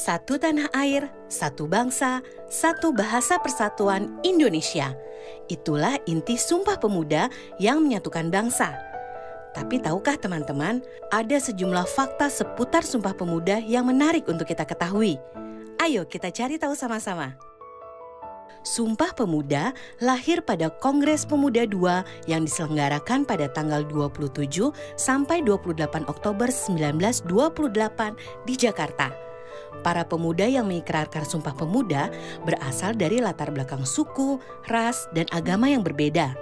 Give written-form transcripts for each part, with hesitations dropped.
Satu tanah air, satu bangsa, satu bahasa persatuan Indonesia. Itulah inti Sumpah Pemuda yang menyatukan bangsa. Tapi tahukah teman-teman, ada sejumlah fakta seputar Sumpah Pemuda yang menarik untuk kita ketahui. Ayo kita cari tahu sama-sama. Sumpah Pemuda lahir pada Kongres Pemuda II yang diselenggarakan pada tanggal 27 sampai 28 Oktober 1928 di Jakarta. Para pemuda yang mengikrarkan Sumpah Pemuda berasal dari latar belakang suku, ras, dan agama yang berbeda.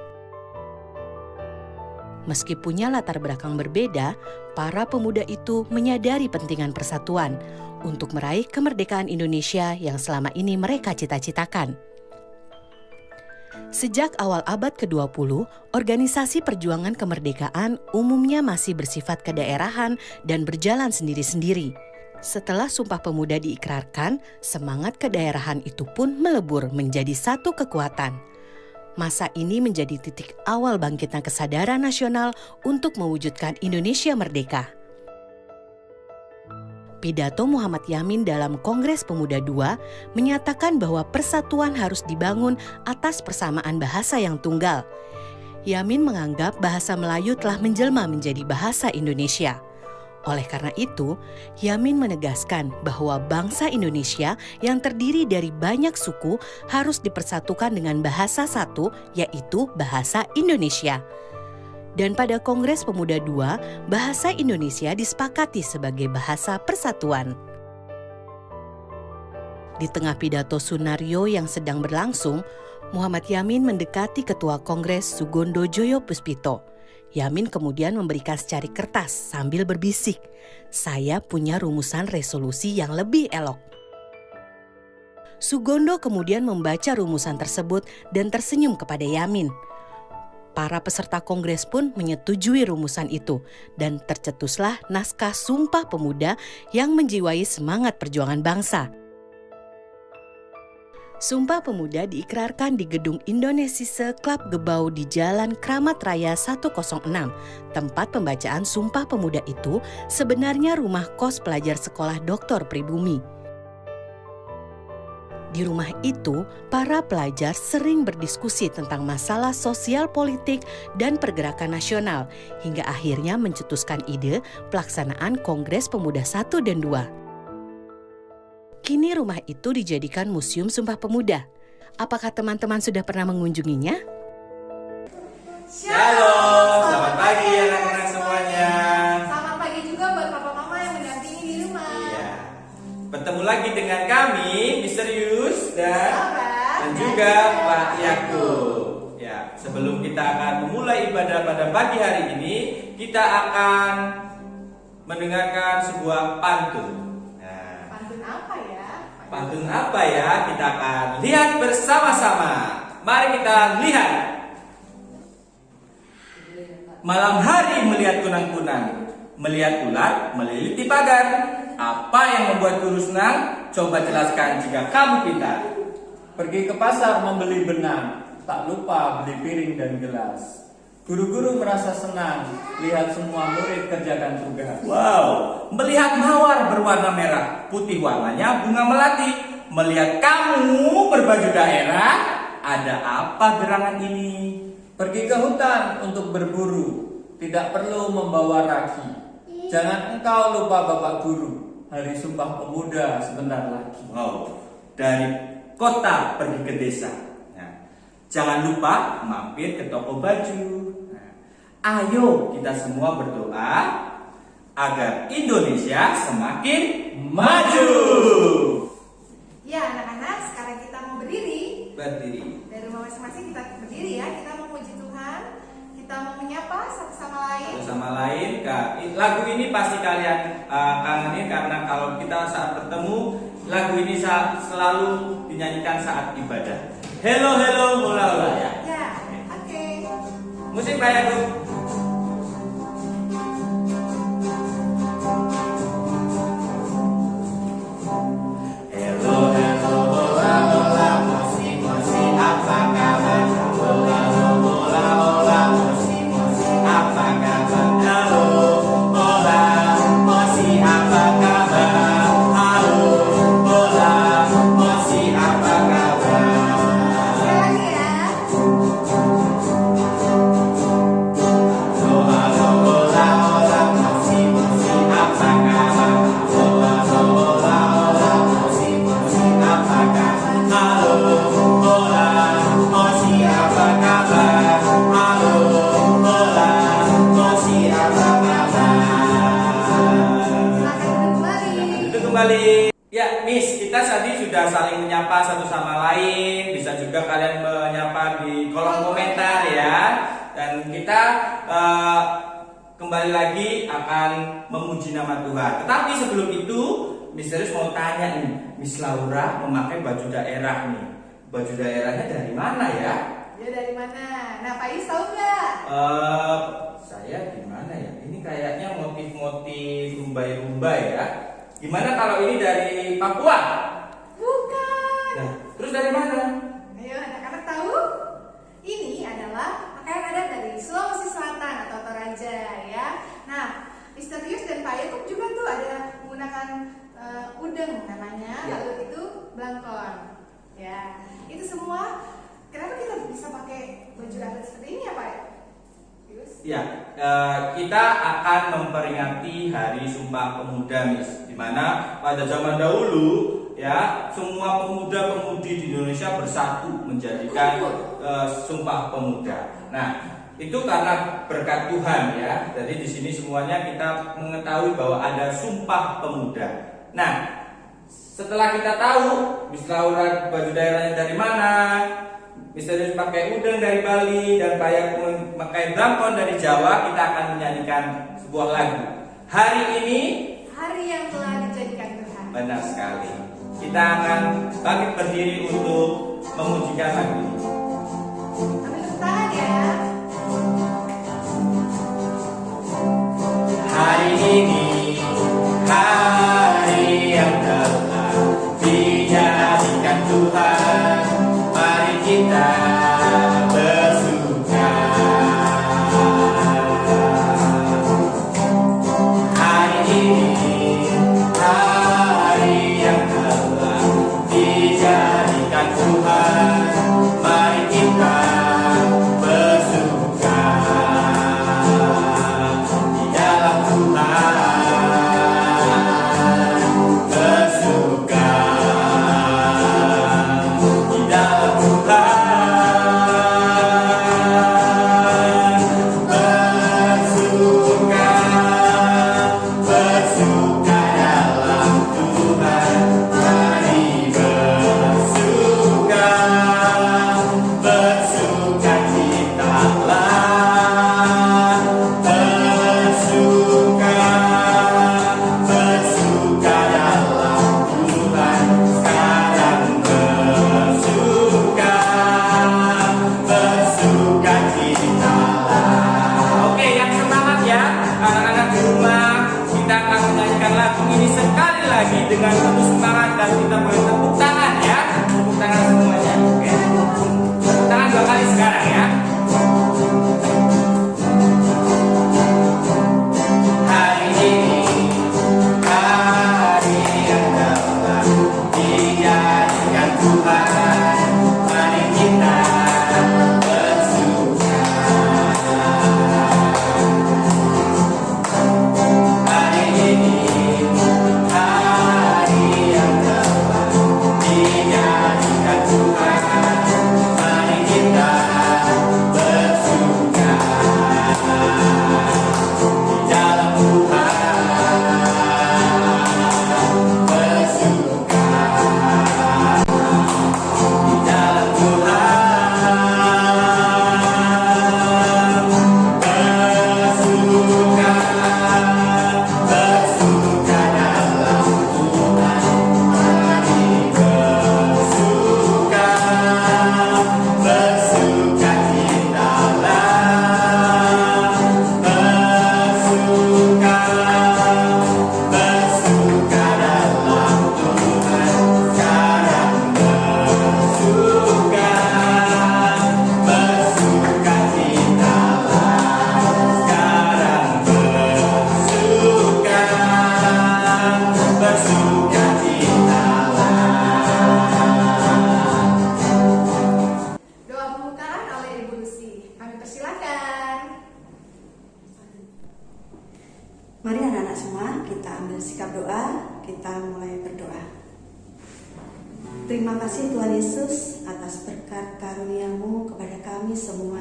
Meski punya latar belakang berbeda, para pemuda itu menyadari pentingan persatuan untuk meraih kemerdekaan Indonesia yang selama ini mereka cita-citakan. Sejak awal abad ke-20, organisasi perjuangan kemerdekaan umumnya masih bersifat kedaerahan dan berjalan sendiri-sendiri. Setelah Sumpah Pemuda diikrarkan, semangat kedaerahan itu pun melebur menjadi satu kekuatan. Masa ini menjadi titik awal bangkitnya kesadaran nasional untuk mewujudkan Indonesia merdeka. Pidato Muhammad Yamin dalam Kongres Pemuda II menyatakan bahwa persatuan harus dibangun atas persamaan bahasa yang tunggal. Yamin menganggap bahasa Melayu telah menjelma menjadi bahasa Indonesia. Oleh karena itu, Yamin menegaskan bahwa bangsa Indonesia yang terdiri dari banyak suku harus dipersatukan dengan bahasa satu, yaitu bahasa Indonesia. Dan pada Kongres Pemuda II, bahasa Indonesia disepakati sebagai bahasa persatuan. Di tengah pidato Sunario yang sedang berlangsung, Muhammad Yamin mendekati Ketua Kongres Sugondo Joyo Puspito. Yamin kemudian memberikan secari kertas sambil berbisik, "Saya punya rumusan resolusi yang lebih elok." Sugondo kemudian membaca rumusan tersebut dan tersenyum kepada Yamin. Para peserta kongres pun menyetujui rumusan itu dan tercetuslah naskah Sumpah Pemuda yang menjiwai semangat perjuangan bangsa. Sumpah Pemuda diikrarkan di Gedung Indonesise Klub Gebau di Jalan Kramat Raya 106. Tempat pembacaan Sumpah Pemuda itu sebenarnya rumah kos pelajar sekolah Dr. Pribumi. Di rumah itu, para pelajar sering berdiskusi tentang masalah sosial politik dan pergerakan nasional, hingga akhirnya mencetuskan ide pelaksanaan Kongres Pemuda I dan II. Kini rumah itu dijadikan Museum Sumpah Pemuda. Apakah teman-teman sudah pernah mengunjunginya? Shalom, selamat pagi anak-anak semuanya. Selamat pagi juga buat papa mama yang mendampingi di rumah. Iya. Bertemu lagi dengan kami, Mr. Yus dan juga Pak Yakub. Ya, sebelum kita akan memulai ibadah pada pagi hari ini, kita akan mendengarkan sebuah pantun. Pantun apa ya? Kita akan lihat bersama-sama. Mari kita lihat. Malam hari melihat kunang-kunang, melihat ular meliliti pagar. Apa yang membuat guru senang? Coba jelaskan jika kamu pintar. Pergi ke pasar membeli benang, tak lupa beli piring dan gelas. Guru-guru merasa senang lihat semua murid kerjakan tugas. Wow, melihat mawar berwarna merah, putih warnanya bunga melati. Melihat kamu berbaju daerah, ada apa gerangan ini? Pergi ke hutan untuk berburu, tidak perlu membawa ragi. Jangan engkau lupa Bapak Guru, hari Sumpah Pemuda sebentar lagi. Wow, dari kota pergi ke desa. Nah, jangan lupa mampir ke toko baju. Ayo kita semua berdoa agar Indonesia semakin maju. Ya anak-anak, sekarang kita mau berdiri. Berdiri. Dari rumah masing-masing kita berdiri ya. Kita mau puji Tuhan. Kita mau menyapa satu sama lain. Satu sama lain. Lagu ini pasti kalian kangenin karena kalau kita saat bertemu, lagu ini selalu dinyanyikan saat ibadah. Hello hello hola hola ya. Ya, oke. Musik Pak Yakub. saling menyapa satu sama lain. Bisa juga kalian menyapa di kolom komentar ya. Dan kita kembali lagi akan memuji nama Tuhan. Tetapi sebelum itu, Misterius mau tanya nih, Miss Laura memakai baju daerah nih. Baju daerahnya dari mana ya? Dia dari mana? Nah, Pak Is tahu nggak? Saya gimana ya? Ini kayaknya motif-motif rumbai-rumbai ya. Gimana kalau ini dari Papua? Bukan. Nah, terus dari mana? Ayo anak-anak tahu? Ini adalah pakaian adat dari Sulawesi Selatan atau Toraja ya. Nah, Misterius dan Pak Yakub juga tuh ada menggunakan udeng namanya, Ya. lalu itu blangkon. Ya, itu semua. Kenapa kita bisa pakai baju adat seperti ini ya Pak? Ya, kita akan memperingati Hari Sumpah Pemuda, Miss. Dimana pada zaman dahulu, ya, semua pemuda-pemudi di Indonesia bersatu menjadikan Sumpah Pemuda. Nah, itu karena berkat Tuhan ya. Jadi di sini semuanya kita mengetahui bahwa ada Sumpah Pemuda. Nah, setelah kita tahu Miss Laura baju daerahnya dari mana, Misterius pakai udeng dari Bali, dan Pak Yakub pakai blangkon dari Jawa, kita akan menyanyikan sebuah lagu. Hari ini, Hari yang telah dijadikan Tuhan. benar sekali. Kita akan bangkit berdiri untuk memujikan lagu ini. Ambil tepuk tangan ya. Hari ini, hari yang telah dijadikan Tuhan, mari kita bersuka. Hari ini, hari yang telah dijadikan Tuhan, mari kita bersuka di dalam Tuhan, bersuka di dalam Tuhan, bersuka, bersuka dalam Tuhan, mari bersuka, bersuka citalah, bersuka, bersuka dalam Tuhan, sekarang bersuka, bersuka citalah. Oke, yang semangat ya, anak-anak di rumah. Kita akan menyanyikan lagu ini sekali lagi dengan penuh semangat, dan kita boleh tepuk tangan ya, tepuk tangan semuanya. Oke, tepuk tangan 2 kali sekarang ya. Hari ini, hari yang telah dijadikan Tuhan, mari kita bersuka. Hari ini, hari yang telah dijadikan Tuhan, mari kita bersuka di dalam Tuhan, bersuka di dalam Tuhan, bersuka, bersuka dalam Tuhan, mari bersuka, bersuka citalah, bersuka, bersuka dalam Tuhan, sekarang bersuka, bersuka citalah, sekarang bersuka, bersuka citalah. Doa pembukaan oleh Ibu Lucy. Kami persilakan. Mari anak-anak semua kita ambil sikap doa, kita mulai berdoa. Terima kasih Tuhan Yesus atas berkat karunia-Mu kepada kami semua,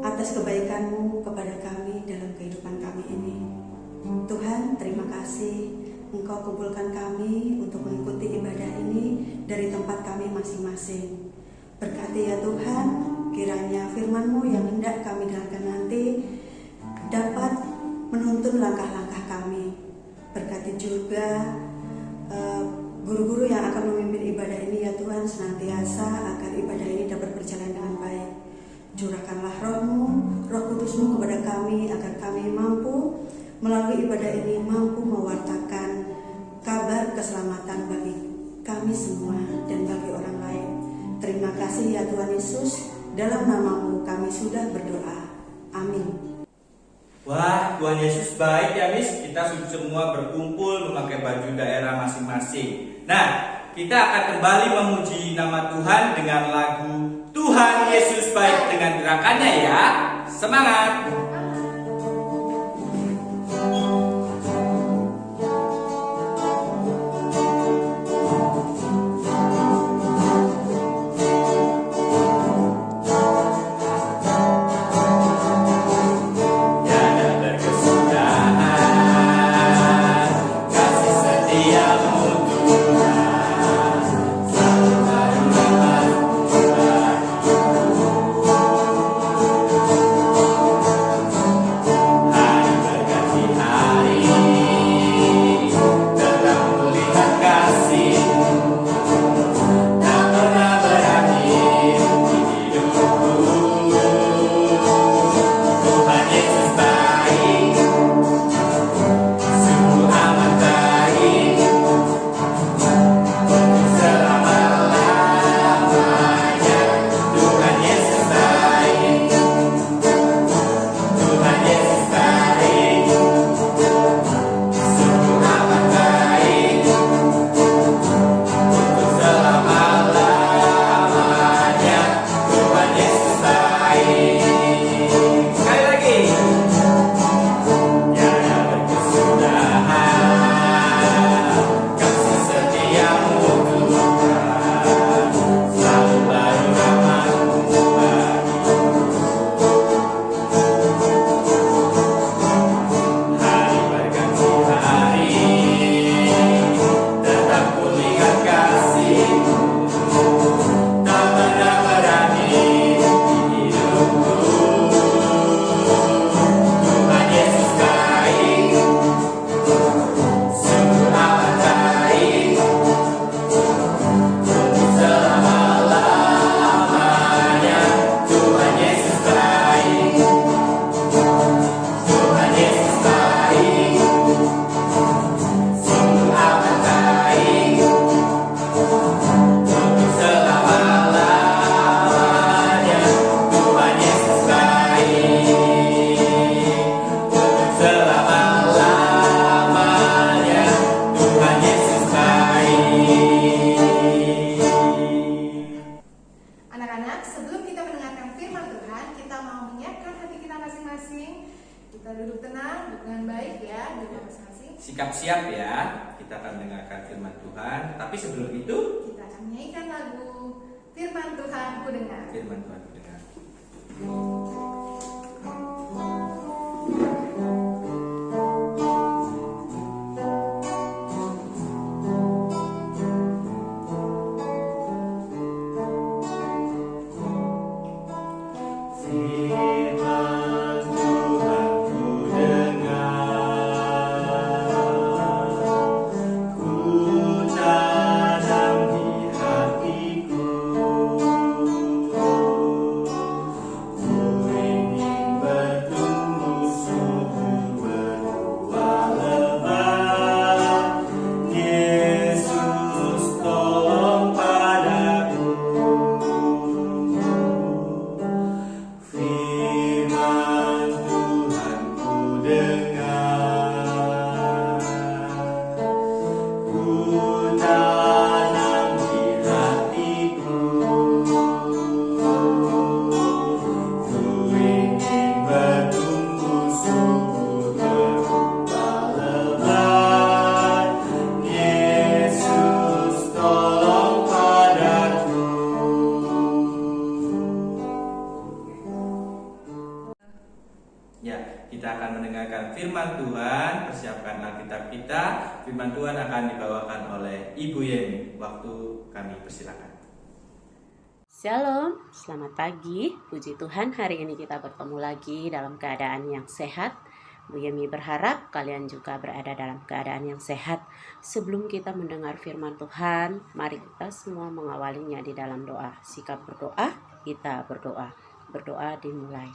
atas kebaikan-Mu kepada kami dalam kehidupan kami ini. Tuhan, terima kasih Engkau kumpulkan kami untuk mengikuti ibadah ini dari tempat kami masing-masing. Berkati ya Tuhan, kiranya firman-Mu yang hendak kami dengarkan nanti dapat menuntun langkah-langkah kami. Berkati juga guru-guru yang akan memimpin ibadah ini ya Tuhan, senantiasa agar ibadah ini dapat berjalan dengan baik. Curahkanlah roh-Mu, Roh Kudus-Mu kepada kami agar kami mampu melalui ibadah ini mampu mewartakan kabar keselamatan bagi kami semua dan bagi orang lain. Terima kasih ya Tuhan Yesus, dalam nama-Mu kami sudah berdoa. Amin. Wah, Tuhan Yesus baik ya Miss. Kita semua berkumpul memakai baju daerah masing-masing. Nah, kita akan kembali memuji nama Tuhan dengan lagu Tuhan Yesus baik dengan gerakannya ya. Semangat! Kita duduk tenang, duduk dengan baik ya, duduk masing-masing. Sikap siap ya, kita akan mendengarkan firman Tuhan. Tapi sebelum itu, kita akan menyanyikan lagu Firman Tuhan Ku Dengar. firman Tuhan ku dengar. Ya, kita akan mendengarkan firman Tuhan. Persiapkan Alkitab kita. firman Tuhan akan dibawakan oleh Ibu Yeni. Waktu kami persilakan. Shalom, selamat pagi. Puji Tuhan, hari ini kita bertemu lagi dalam keadaan yang sehat. Bu Yemi berharap kalian juga berada dalam keadaan yang sehat. Sebelum kita mendengar firman Tuhan, mari kita semua mengawalinya di dalam doa. Sikap berdoa, kita berdoa. Berdoa dimulai.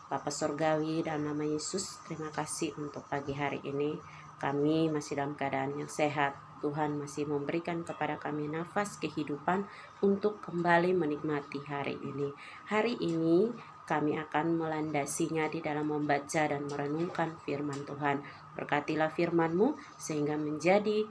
Bapa Surgawi, dalam nama Yesus, terima kasih untuk pagi hari ini. Kami masih dalam keadaan yang sehat. Tuhan masih memberikan kepada kami nafas kehidupan untuk kembali menikmati hari ini. Hari ini kami akan melandasinya di dalam membaca dan merenungkan firman Tuhan. Berkatilah firman-Mu sehingga menjadi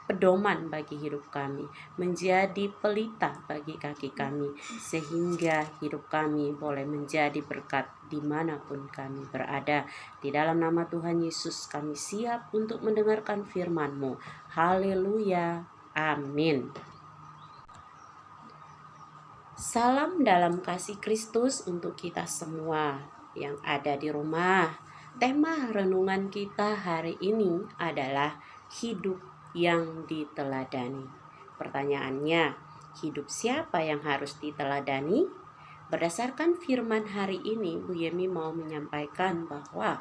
pedoman bagi hidup kami, menjadi pelita bagi kaki kami, sehingga hidup kami boleh menjadi berkat dimanapun kami berada. Di dalam nama Tuhan Yesus kami siap untuk mendengarkan firman-Mu. Haleluya, amin. Salam dalam kasih Kristus untuk kita semua yang ada di rumah. Tema renungan kita hari ini adalah hidup yang diteladani. Pertanyaannya, hidup siapa yang harus diteladani? Berdasarkan firman hari ini, Bu Yemi mau menyampaikan bahwa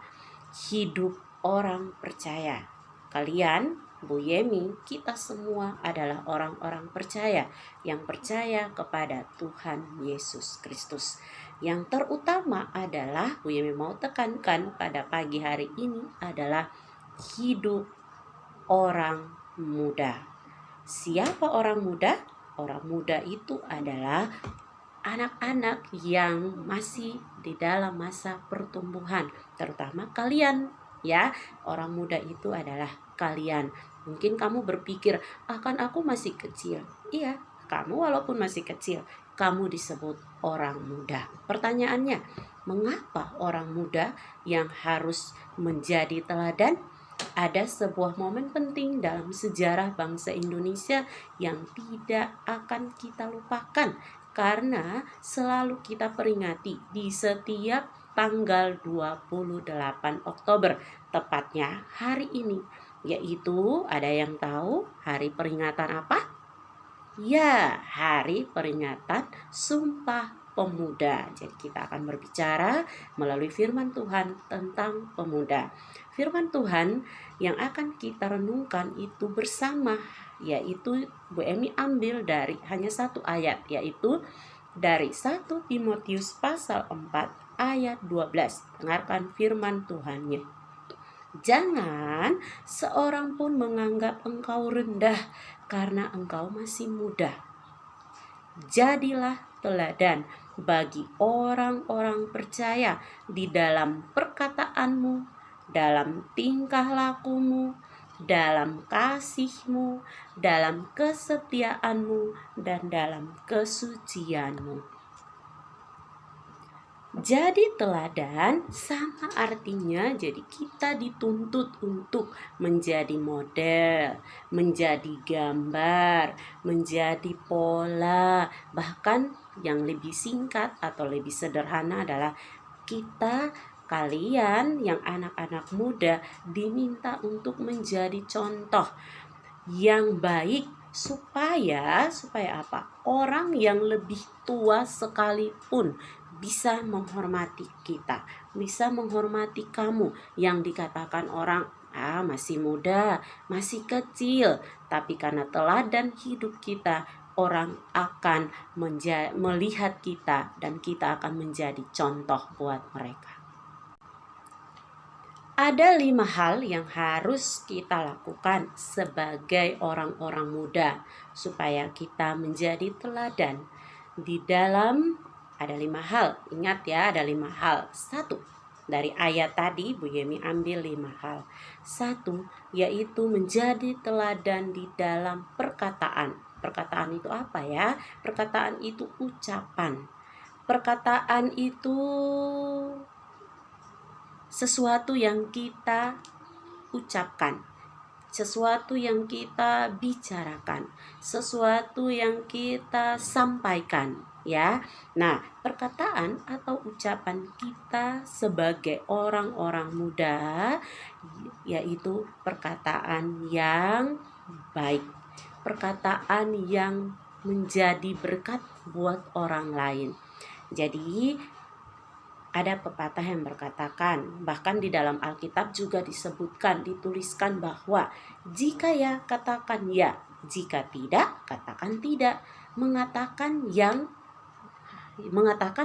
hidup orang percaya. Kalian, Bu Yemi, kita semua adalah orang-orang percaya yang percaya kepada Tuhan Yesus Kristus. Yang terutama adalah, Bu Yemi mau tekankan pada pagi hari ini adalah hidup orang muda. Siapa orang muda? Orang muda itu adalah anak-anak yang masih di dalam masa pertumbuhan, terutama kalian ya. Orang muda itu adalah kalian. Mungkin kamu berpikir, kan aku masih kecil. Iya, kamu walaupun masih kecil, kamu disebut orang muda. Pertanyaannya, mengapa orang muda yang harus menjadi teladan? Ada sebuah momen penting dalam sejarah bangsa Indonesia yang tidak akan kita lupakan, karena selalu kita peringati di setiap tanggal 28 Oktober, tepatnya hari ini, yaitu ada yang tahu hari peringatan apa? Ya, hari peringatan Sumpah Pemuda. Jadi kita akan berbicara melalui firman Tuhan tentang pemuda. Firman Tuhan yang akan kita renungkan itu bersama, yaitu Bu Emi ambil dari hanya satu ayat, yaitu dari 1 Timotius pasal 4 ayat 12. Dengarkan firman Tuhannya. Jangan seorang pun menganggap engkau rendah karena engkau masih muda. Jadilah teladan bagi orang-orang percaya di dalam perkataanmu, dalam tingkah lakumu, dalam kasihmu, dalam kesetiaanmu, dan dalam kesucianmu. Jadi teladan sama artinya jadi kita dituntut untuk menjadi model, menjadi gambar, menjadi pola. Bahkan yang lebih singkat atau lebih sederhana adalah kalian yang anak-anak muda diminta untuk menjadi contoh yang baik supaya apa? Orang yang lebih tua sekalipun bisa menghormati kita, bisa menghormati kamu yang dikatakan orang masih muda, masih kecil, tapi karena teladan hidup kita, orang akan melihat kita dan kita akan menjadi contoh buat mereka. Ada 5 hal yang harus kita lakukan sebagai orang-orang muda supaya kita menjadi teladan. Di dalam ada 5 hal, ingat ya, ada 5 hal. 1, dari ayat tadi Bu Yemi ambil 5 hal. 1, yaitu menjadi teladan di dalam perkataan. Perkataan itu apa ya? Perkataan itu ucapan. Perkataan itu sesuatu yang kita ucapkan, sesuatu yang kita bicarakan, sesuatu yang kita sampaikan, ya. Nah, perkataan atau ucapan kita sebagai orang-orang muda yaitu perkataan yang baik, perkataan yang menjadi berkat buat orang lain. Jadi ada pepatah yang berkatakan, bahkan di dalam Alkitab juga disebutkan, dituliskan bahwa jika ya, katakan ya, jika tidak, katakan tidak. Mengatakan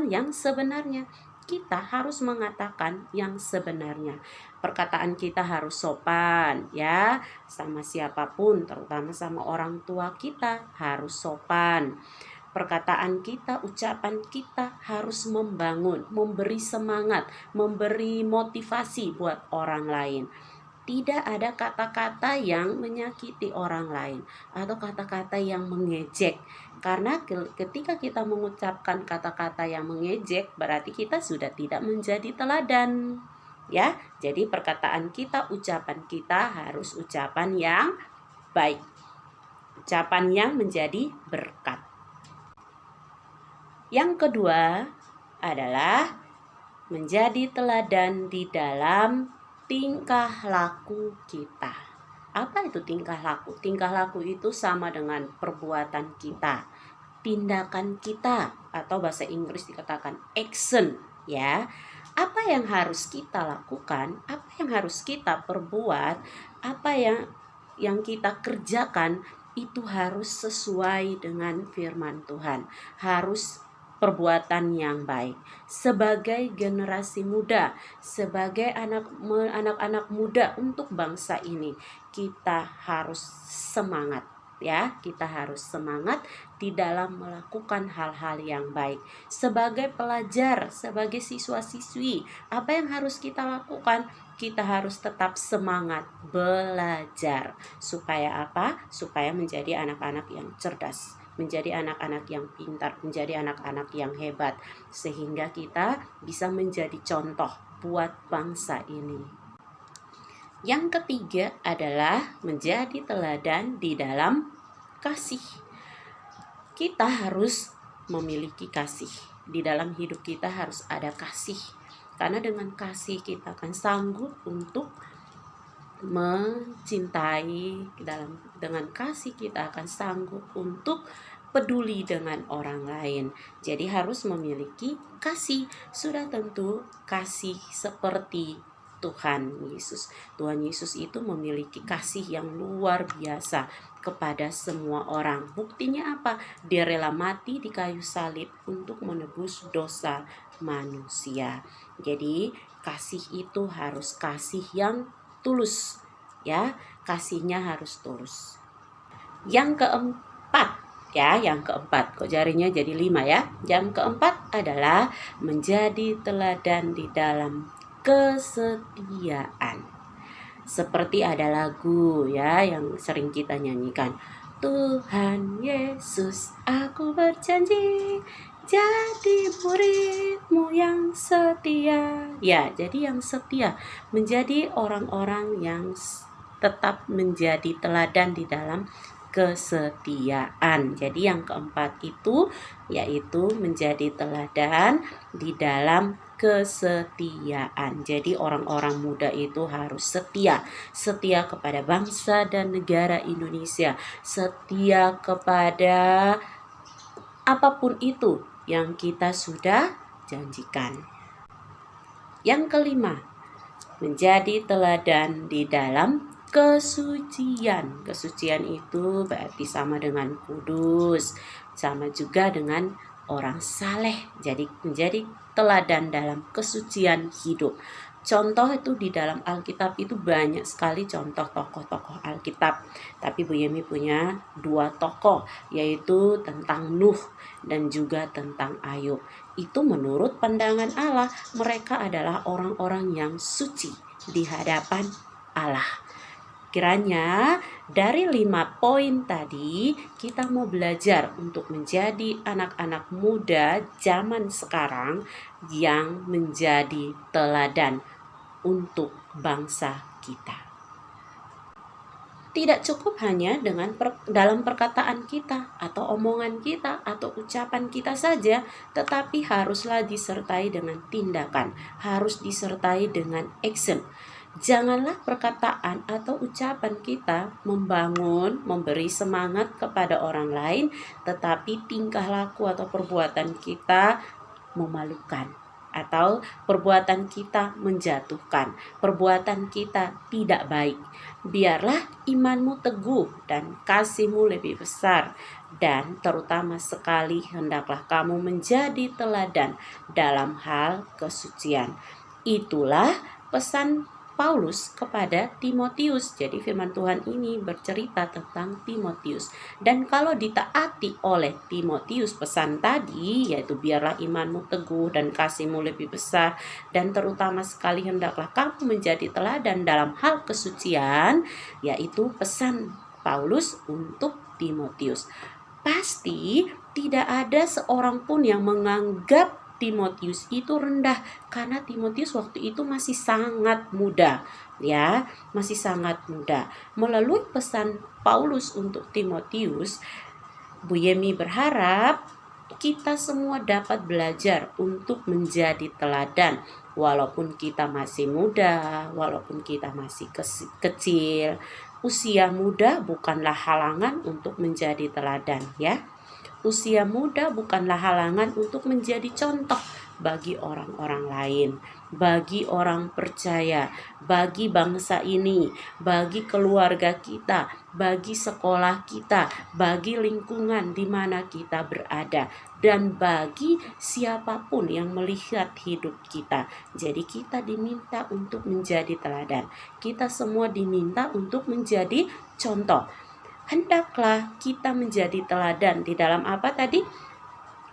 yang sebenarnya. Kita harus mengatakan yang sebenarnya. Perkataan kita harus sopan ya, sama siapapun, terutama sama orang tua kita harus sopan. Perkataan kita, ucapan kita harus membangun, memberi semangat, memberi motivasi buat orang lain. Tidak ada kata-kata yang menyakiti orang lain atau kata-kata yang mengejek. Karena ketika kita mengucapkan kata-kata yang mengejek, berarti kita sudah tidak menjadi teladan. Ya, jadi perkataan kita, ucapan kita harus ucapan yang baik. Ucapan yang menjadi berkat. Yang kedua adalah menjadi teladan di dalam tingkah laku kita. Apa itu tingkah laku? Tingkah laku itu sama dengan perbuatan kita, tindakan kita, atau bahasa Inggris dikatakan action, ya. Apa yang harus kita lakukan, apa yang harus kita perbuat, apa yang kita kerjakan itu harus sesuai dengan firman Tuhan. Harus perbuatan yang baik. Sebagai generasi muda, sebagai anak-anak muda untuk bangsa ini, kita harus semangat ya. Kita harus semangat di dalam melakukan hal-hal yang baik. Sebagai pelajar, sebagai siswa-siswi, apa yang harus kita lakukan? Kita harus tetap semangat belajar. Supaya apa? Supaya menjadi anak-anak yang cerdas, menjadi anak-anak yang pintar, menjadi anak-anak yang hebat, sehingga kita bisa menjadi contoh buat bangsa ini. Yang ketiga adalah menjadi teladan di dalam kasih. Kita harus memiliki kasih. Di dalam hidup kita harus ada kasih. Karena dengan kasih kita akan sanggup untuk mencintai. Dengan kasih kita akan sanggup untuk peduli dengan orang lain. Jadi harus memiliki kasih. Sudah tentu kasih seperti Tuhan Yesus. Tuhan Yesus itu memiliki kasih yang luar biasa kepada semua orang. Buktinya apa? Dia rela mati di kayu salib untuk menebus dosa manusia. Jadi kasih itu harus kasih yang tulus, ya. Kasihnya harus tulus. Yang keempat, kok jarinya jadi 5 ya. Yang keempat adalah menjadi teladan di dalam kesetiaan. Seperti ada lagu ya yang sering kita nyanyikan. Tuhan Yesus, aku berjanji jadi murid-Mu yang setia. Ya, jadi yang setia, menjadi orang-orang yang tetap menjadi teladan di dalam kesetiaan. Jadi yang keempat itu yaitu menjadi teladan di dalam kesetiaan. Jadi orang-orang muda itu harus setia. Setia kepada bangsa dan negara Indonesia. Setia kepada apapun itu yang kita sudah janjikan. Yang kelima, menjadi teladan di dalam kesucian. Kesucian itu berarti sama dengan kudus, sama juga dengan orang saleh. Jadi menjadi teladan dalam kesucian hidup. Contoh itu di dalam Alkitab itu banyak sekali contoh tokoh-tokoh Alkitab. Tapi Bu Yemi punya 2 tokoh, yaitu tentang Nuh dan juga tentang Ayub. Itu menurut pandangan Allah, mereka adalah orang-orang yang suci di hadapan Allah. Kiranya dari 5 poin tadi kita mau belajar untuk menjadi anak-anak muda zaman sekarang yang menjadi teladan untuk bangsa kita. Tidak cukup hanya dengan dalam perkataan kita atau omongan kita atau ucapan kita saja, tetapi haruslah disertai dengan tindakan, harus disertai dengan action. Janganlah perkataan atau ucapan kita membangun, memberi semangat kepada orang lain, tetapi tingkah laku atau perbuatan kita memalukan, atau perbuatan kita menjatuhkan, perbuatan kita tidak baik. Biarlah imanmu teguh dan kasihmu lebih besar, dan terutama sekali hendaklah kamu menjadi teladan dalam hal kesucian. Itulah pesan Paulus kepada Timotius. Jadi firman Tuhan ini bercerita tentang Timotius. Dan kalau ditaati oleh Timotius pesan tadi, yaitu biarlah imanmu teguh dan kasihmu lebih besar, dan terutama sekali hendaklah kamu menjadi teladan dalam hal kesucian, yaitu pesan Paulus untuk Timotius. Pasti tidak ada seorang pun yang menganggap Timotius itu rendah, karena Timotius waktu itu masih sangat muda, ya, masih sangat muda. Melalui pesan Paulus untuk Timotius, Bu Yemi berharap kita semua dapat belajar untuk menjadi teladan, walaupun kita masih muda, walaupun kita masih kecil. Usia muda bukanlah halangan untuk menjadi teladan, ya. Usia muda bukanlah halangan untuk menjadi contoh bagi orang-orang lain, bagi orang percaya, bagi bangsa ini, bagi keluarga kita, bagi sekolah kita, bagi lingkungan di mana kita berada, dan bagi siapapun yang melihat hidup kita. Jadi kita diminta untuk menjadi teladan. Kita semua diminta untuk menjadi contoh. Hendaklah kita menjadi teladan di dalam apa tadi?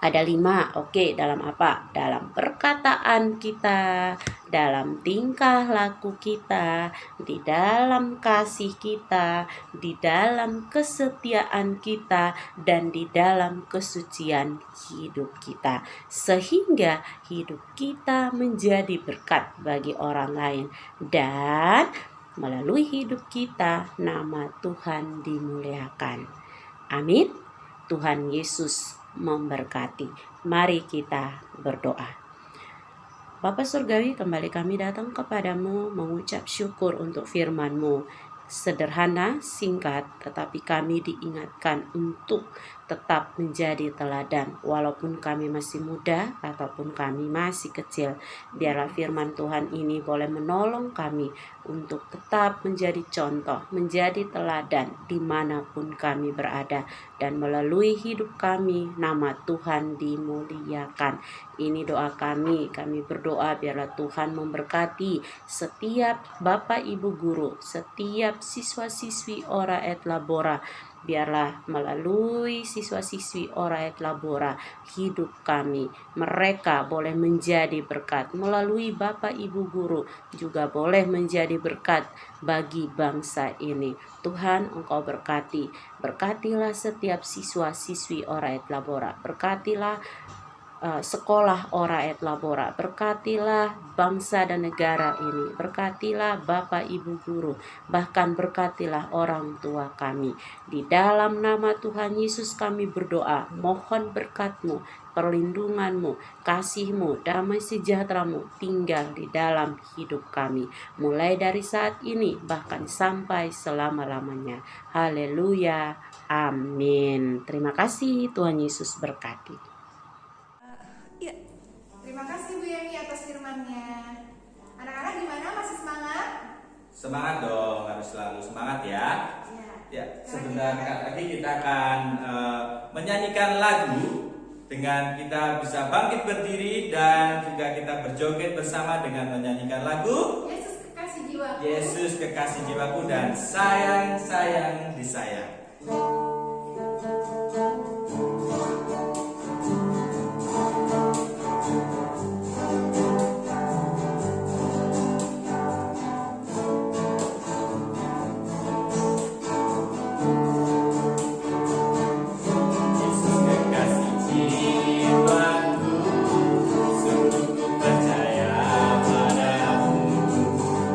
Ada 5, oke, dalam apa? Dalam perkataan kita, dalam tingkah laku kita, di dalam kasih kita, di dalam kesetiaan kita, dan di dalam kesucian hidup kita. Sehingga hidup kita menjadi berkat bagi orang lain, dan melalui hidup kita, nama Tuhan dimuliakan. Amin. Tuhan Yesus memberkati. Mari kita berdoa. Bapa Surgawi, kembali kami datang kepadamu mengucap syukur untuk firman-Mu. Sederhana, singkat, tetapi kami diingatkan untuk tetap menjadi teladan. Walaupun kami masih muda ataupun kami masih kecil, biarlah firman Tuhan ini boleh menolong kami untuk tetap menjadi contoh, menjadi teladan dimanapun kami berada. Dan melalui hidup kami, nama Tuhan dimuliakan. Ini doa kami berdoa biarlah Tuhan memberkati setiap Bapak Ibu Guru, setiap siswa-siswi Ora et Labora. Biarlah melalui siswa-siswi Ora et Labora, hidup kami, mereka boleh menjadi berkat. Melalui Bapak Ibu Guru juga boleh menjadi berkat bagi bangsa ini. Tuhan, Engkau berkati. Berkatilah setiap siswa-siswi Ora et Labora. Berkatilah sekolah Ora et Labora. Berkatilah bangsa dan negara ini. Berkatilah Bapak Ibu Guru. Bahkan berkatilah orang tua kami. Di dalam nama Tuhan Yesus kami berdoa. Mohon berkat-Mu, perlindungan-Mu, kasih-Mu, damai sejahtera-Mu tinggal di dalam hidup kami. Mulai dari saat ini bahkan sampai selama-lamanya. Haleluya. Amin. Terima kasih, Tuhan Yesus berkati. Terima kasih Bu Yemi atas firman-Nya. Anak-anak gimana? Masih semangat? Semangat dong, harus selalu semangat ya. Ya, sebentar lagi kita akan menyanyikan lagu dengan kita bisa bangkit berdiri dan juga kita berjoget bersama dengan menyanyikan lagu Yesus kekasih jiwaku. Yesus kekasih jiwaku dan sayang sayang disayang.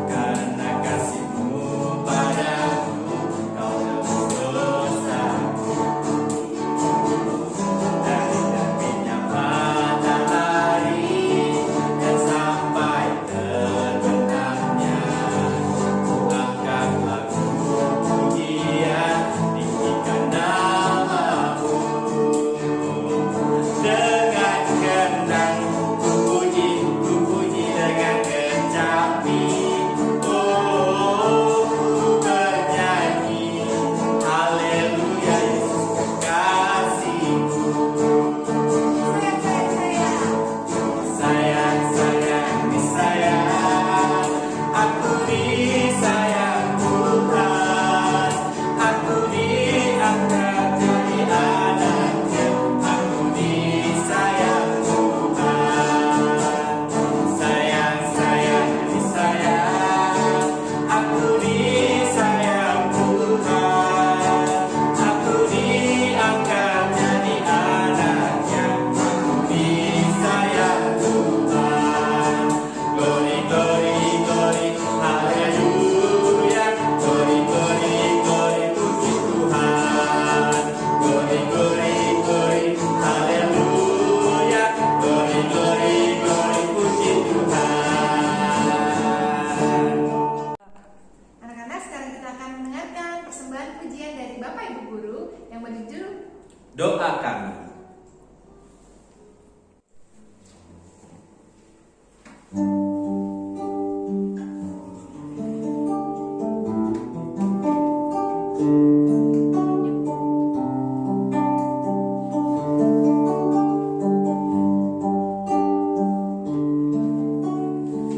Karena kasih-Mu padaku, Kau tebus dosa doa kami.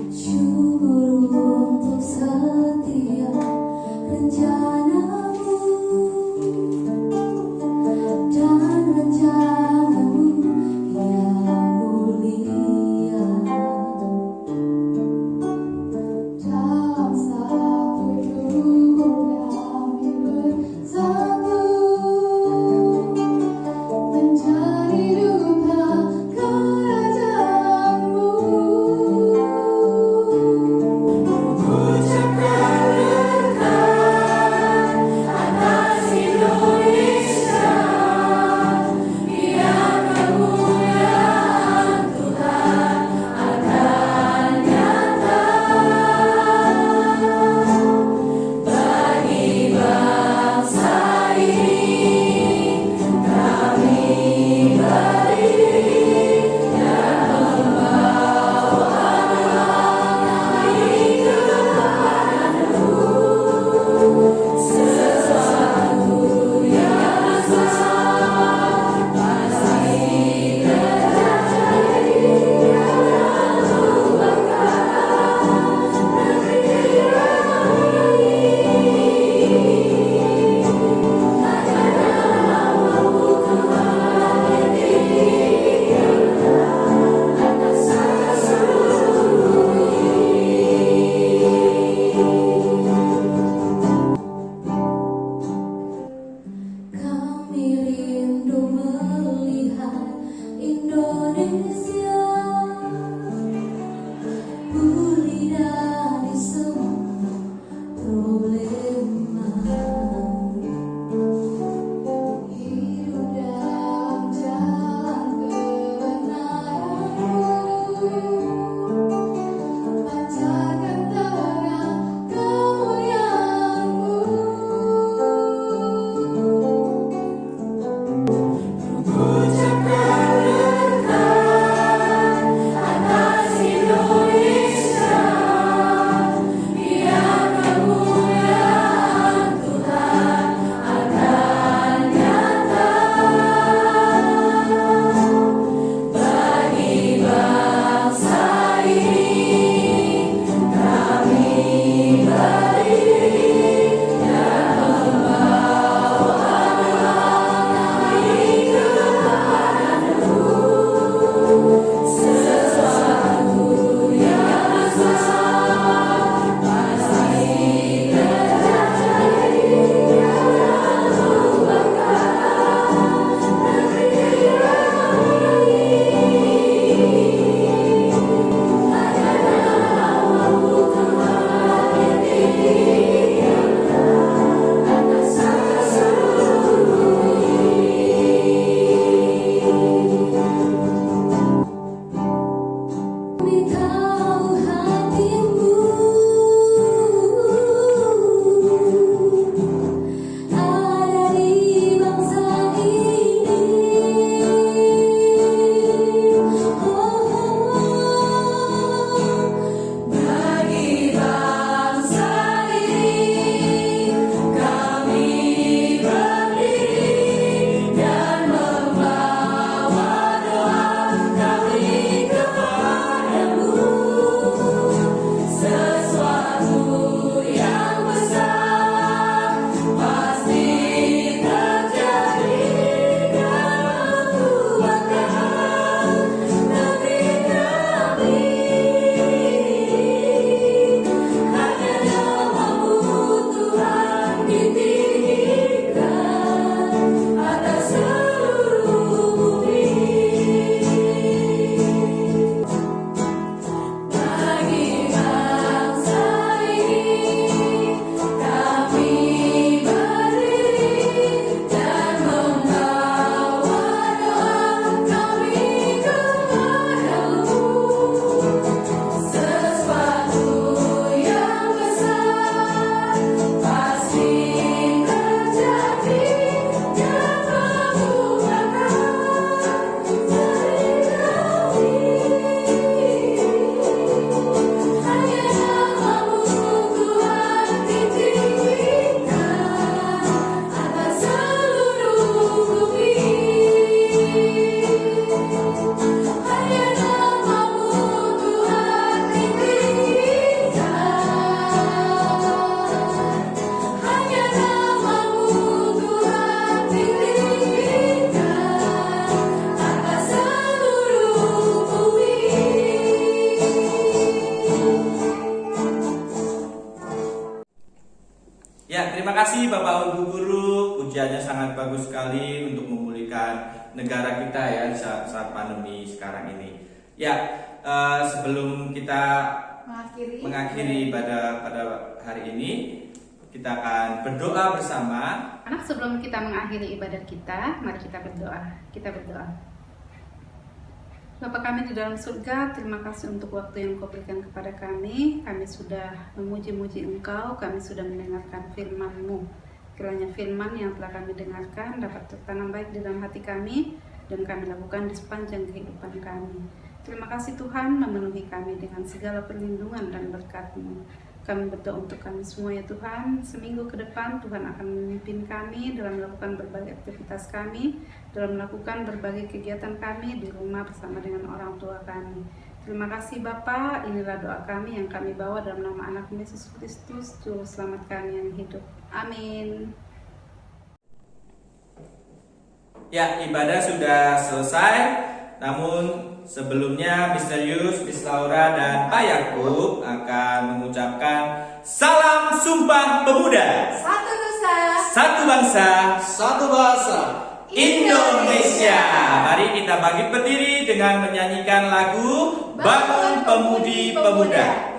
Syukur untuk setiap rencanamu dan rencana kasih Bapak Ibu Guru, pujiannya sangat bagus sekali untuk memulihkan negara kita ya saat pandemi sekarang ini. Ya, sebelum kita mengakhiri pada hari ini, kita akan berdoa bersama. Anak, sebelum kita mengakhiri ibadah kita, mari kita berdoa. Kita berdoa. Bapa kami di dalam surga, terima kasih untuk waktu yang Kau berikan kepada kami. Kami sudah memuji-muji Engkau, kami sudah mendengarkan firman-Mu. Kiranya firman yang telah kami dengarkan dapat tertanam baik di dalam hati kami, dan kami lakukan di sepanjang kehidupan kami. Terima kasih Tuhan memenuhi kami dengan segala perlindungan dan berkat-Mu. Kami berdoa untuk kami semua ya Tuhan. Seminggu ke depan Tuhan akan memimpin kami dalam melakukan berbagai aktivitas kami, dalam melakukan berbagai kegiatan kami di rumah bersama dengan orang tua kami. Terima kasih Bapa, inilah doa kami yang kami bawa dalam nama anak Yesus Kristus, Juru Selamat kami yang hidup. Amin. Ya, ibadah sudah selesai. Namun sebelumnya Mr. Yus, Miss Laura, dan Pak Yakub akan mengucapkan salam Sumpah Pemuda. Satu nusa, Satu bangsa, Satu bahasa. Indonesia. Mari kita bangkit berdiri dengan menyanyikan lagu Bangun Pemudi Pemuda.